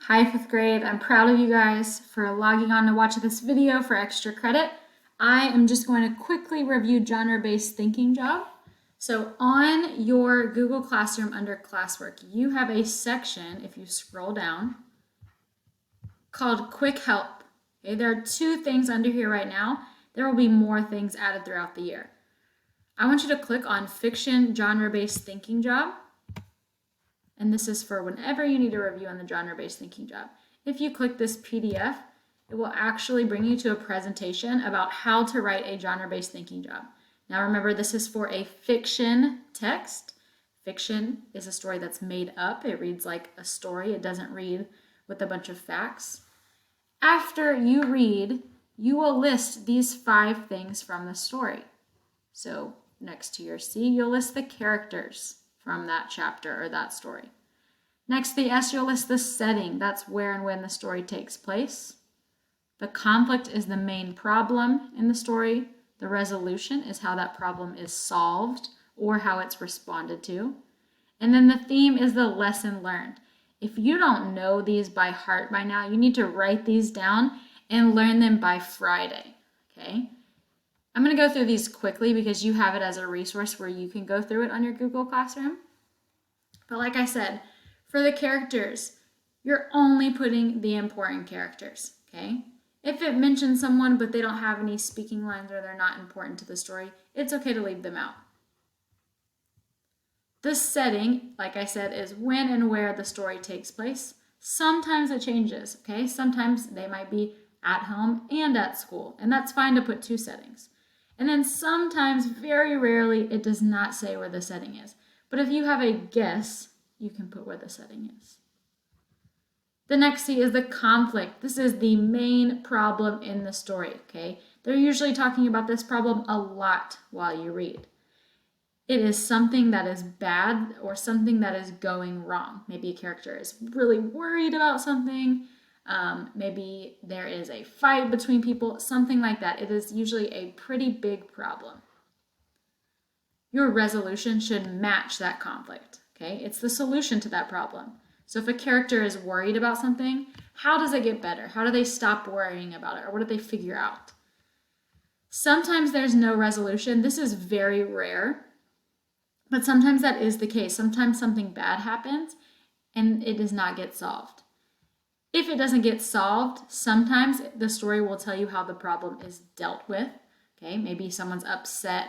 Hi, fifth grade. I'm proud of you guys for logging on to watch this video for extra credit. I am just going to quickly review genre-based thinking job. So on your Google Classroom under classwork, you have a section, if you scroll down, called Quick Help. Okay, there are 2 things under here right now. There will be more things added throughout the year. I want you to click on Fiction Genre-Based Thinking Job. And this is for whenever you need a review on the genre-based thinking job. If you click this PDF, it will actually bring you to a presentation about how to write a genre-based thinking job. Now remember, this is for a fiction text. Fiction is a story that's made up. It reads like a story. It doesn't read with a bunch of facts. After you read, you will list these 5 things from the story. So next to your C, you'll list the characters from that chapter or that story. Next, the S, you'll list the setting. That's where and when the story takes place. The conflict is the main problem in the story. The resolution is how that problem is solved or how it's responded to. And then the theme is the lesson learned. If you don't know these by heart by now, you need to write these down and learn them by Friday, okay? I'm going to go through these quickly because you have it as a resource where you can go through it on your Google Classroom. But like I said, for the characters, you're only putting the important characters, okay? If it mentions someone but they don't have any speaking lines or they're not important to the story, it's okay to leave them out. The setting, like I said, is when and where the story takes place. Sometimes it changes, okay? Sometimes they might be at home and at school, and that's fine to put 2 settings. And then sometimes, very rarely, it does not say where the setting is. But if you have a guess, you can put where the setting is. The next C is the conflict. This is the main problem in the story, okay? They're usually talking about this problem a lot while you read. It is something that is bad or something that is going wrong. Maybe a character is really worried about something. Maybe there is a fight between people, something like that. It is usually a pretty big problem. Your resolution should match that conflict, okay? It's the solution to that problem. So if a character is worried about something, how does it get better? How do they stop worrying about it? Or what do they figure out? Sometimes there's no resolution. This is very rare, but sometimes that is the case. Sometimes something bad happens and it does not get solved. If it doesn't get solved, sometimes the story will tell you how the problem is dealt with. Okay, maybe someone's upset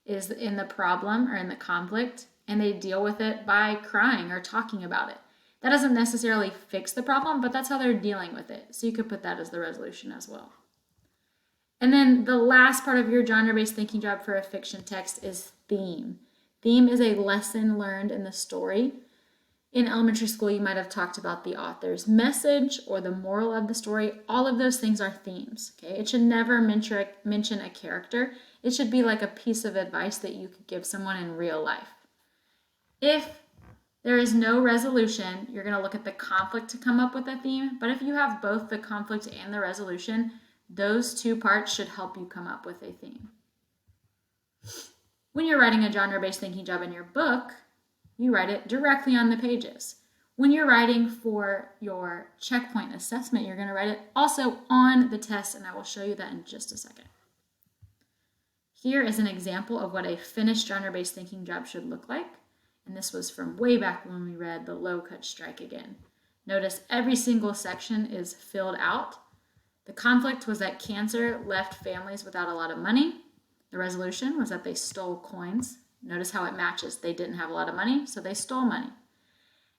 is in the problem or in the conflict, and they deal with it by crying or talking about it. That doesn't necessarily fix the problem, but that's how they're dealing with it. So you could put that as the resolution as well. And then the last part of your genre-based thinking job for a fiction text is theme. Theme is a lesson learned in the story. In elementary school, you might have talked about the author's message or the moral of the story. All of those things are themes, okay? It should never mention a character. It should be like a piece of advice that you could give someone in real life. If there is no resolution, you're going to look at the conflict to come up with a theme. But if you have both the conflict and the resolution, those 2 parts should help you come up with a theme. When you're writing a genre-based thinking job in your book, you write it directly on the pages. When you're writing for your checkpoint assessment, you're going to write it also on the test, and I will show you that in just a second. Here is an example of what a finished genre-based thinking job should look like, and this was from way back when we read The Low-Cut Strike Again. Notice every single section is filled out. The conflict was that cancer left families without a lot of money. The resolution was that they stole coins. Notice how it matches. They didn't have a lot of money, so they stole money.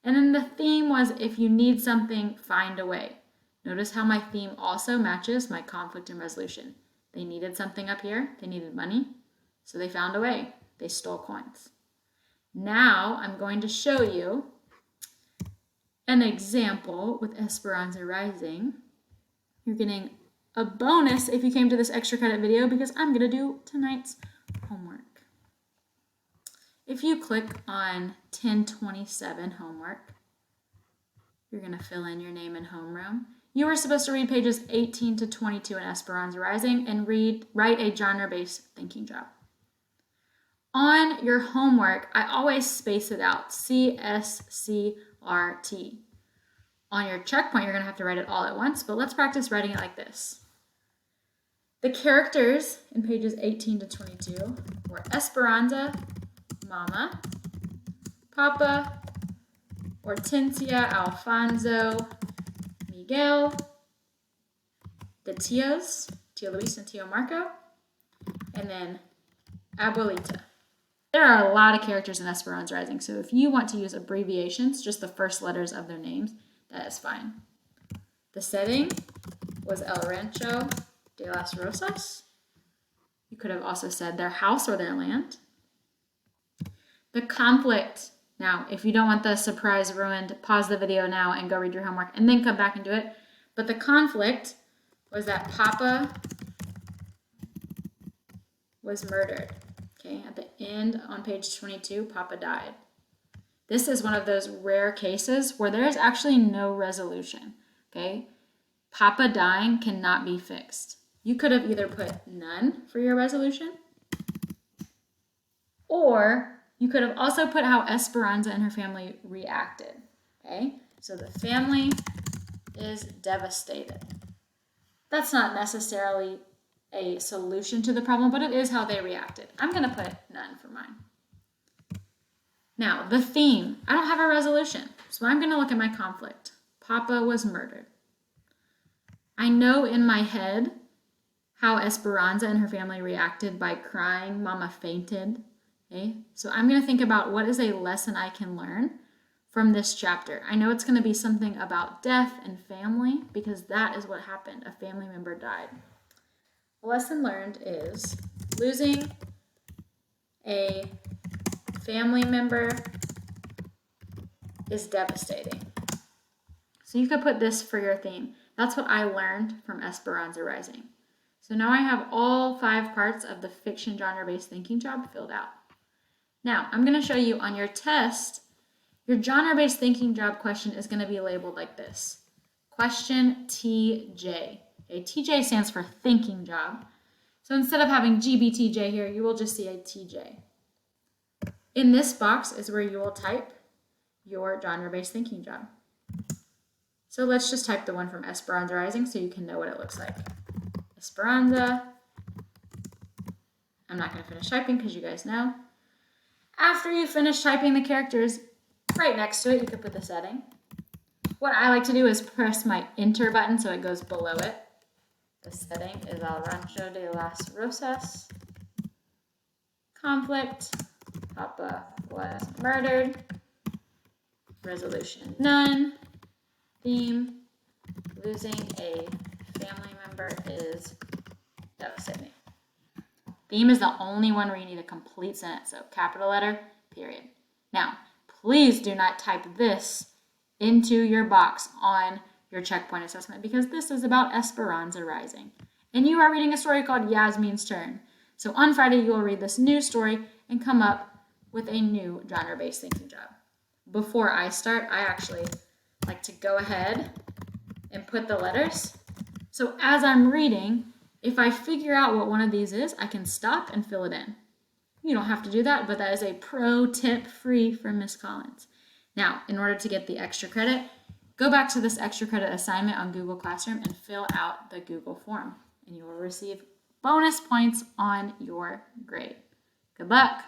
And then the theme was, if you need something, find a way. Notice how my theme also matches my conflict and resolution. They needed something up here. They needed money, so they found a way. They stole coins. Now I'm going to show you an example with Esperanza Rising. You're getting a bonus if you came to this extra credit video because I'm going to do tonight's homework. If you click on 1027 homework, you're going to fill in your name and homeroom. You were supposed to read pages 18 to 22 in Esperanza Rising and write a genre-based thinking job. On your homework, I always space it out, CSCRT. On your checkpoint, you're going to have to write it all at once, but let's practice writing it like this. The characters in pages 18 to 22 were Esperanza, Mama, Papa, Hortensia, Alfonso, Miguel, the tias, Tia Luis and Tio Marco, and then Abuelita. There are a lot of characters in Esperanza Rising, so if you want to use abbreviations, just the first letters of their names, that is fine. The setting was El Rancho de las Rosas. You could have also said their house or their land. The conflict. Now, if you don't want the surprise ruined, pause the video now and go read your homework and then come back and do it. But the conflict was that Papa was murdered. Okay, at the end on page 22, Papa died. This is one of those rare cases where there is actually no resolution. Okay, Papa dying cannot be fixed. You could have either put none for your resolution, or you could have also put how Esperanza and her family reacted. Okay, so the family is devastated. That's not necessarily a solution to the problem, but it is how they reacted. I'm going to put none for mine. Now, the theme. I don't have a resolution, so I'm going to look at my conflict. Papa was murdered. I know in my head how Esperanza and her family reacted by crying. Mama fainted. Okay? So I'm going to think about what is a lesson I can learn from this chapter. I know it's going to be something about death and family because that is what happened. A family member died. The lesson learned is losing a family member is devastating. So you could put this for your theme. That's what I learned from Esperanza Rising. So now I have all 5 parts of the fiction genre-based thinking job filled out. Now, I'm going to show you on your test, your genre-based thinking job question is going to be labeled like this. Question TJ. Okay, TJ stands for thinking job. So instead of having GBTJ here, you will just see a TJ. In this box is where you will type your genre-based thinking job. So let's just type the one from Esperanza Rising so you can know what it looks like. Esperanza. I'm not going to finish typing because you guys know. After you finish typing the characters, right next to it, you could put the setting. What I like to do is press my enter button so it goes below it. The setting is El Rancho de las Rosas. Conflict. Papa was murdered. Resolution none. Theme. Losing a family member is devastating. Theme is the only one where you need a complete sentence, so capital letter, period. Now, please do not type this into your box on your checkpoint assessment because this is about Esperanza Rising. And you are reading a story called Yasmin's Turn. So on Friday, you will read this new story and come up with a new genre-based thinking job. Before I start, I actually like to go ahead and put the letters. So as I'm reading, if I figure out what one of these is, I can stop and fill it in. You don't have to do that, but that is a pro tip free from Miss Collins. Now, in order to get the extra credit, go back to this extra credit assignment on Google Classroom and fill out the Google form, and you will receive bonus points on your grade. Good luck.